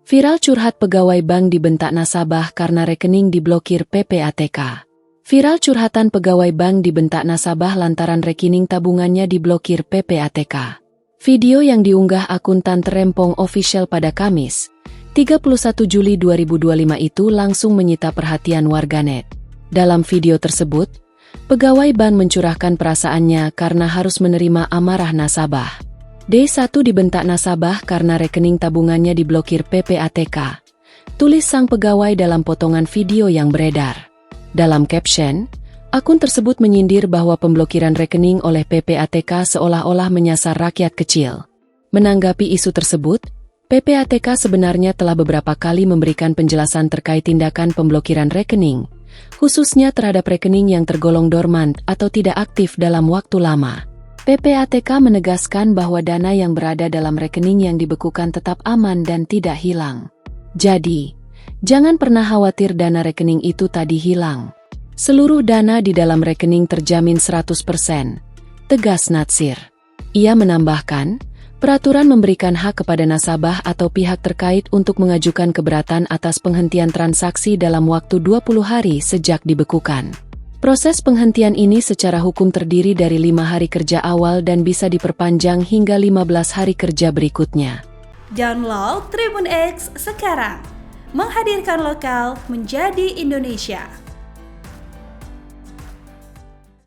Viral curhat pegawai bank dibentak nasabah karena rekening diblokir PPATK. Viral curhatan pegawai bank dibentak nasabah lantaran rekening tabungannya diblokir PPATK. Video yang diunggah akun Tante Rempong Official pada Kamis, 31 Juli 2025 itu langsung menyita perhatian warganet. Dalam video tersebut, pegawai bank mencurahkan perasaannya karena harus menerima amarah nasabah. D1 dibentak nasabah karena rekening tabungannya diblokir PPATK. Tulis sang pegawai dalam potongan video yang beredar. Dalam caption, akun tersebut menyindir bahwa pemblokiran rekening oleh PPATK seolah-olah menyasar rakyat kecil. Menanggapi isu tersebut, PPATK sebenarnya telah beberapa kali memberikan penjelasan terkait tindakan pemblokiran rekening, khususnya terhadap rekening yang tergolong dormant atau tidak aktif dalam waktu lama. PPATK menegaskan bahwa dana yang berada dalam rekening yang dibekukan tetap aman dan tidak hilang. Jadi, jangan pernah khawatir dana rekening itu tadi hilang. Seluruh dana di dalam rekening terjamin 100%, tegas Natsir. Ia menambahkan, peraturan memberikan hak kepada nasabah atau pihak terkait untuk mengajukan keberatan atas penghentian transaksi dalam waktu 20 hari sejak dibekukan. Proses penghentian ini secara hukum terdiri dari 5 hari kerja awal dan bisa diperpanjang hingga 15 hari kerja berikutnya. Download Tribun X sekarang, menghadirkan lokal menjadi Indonesia.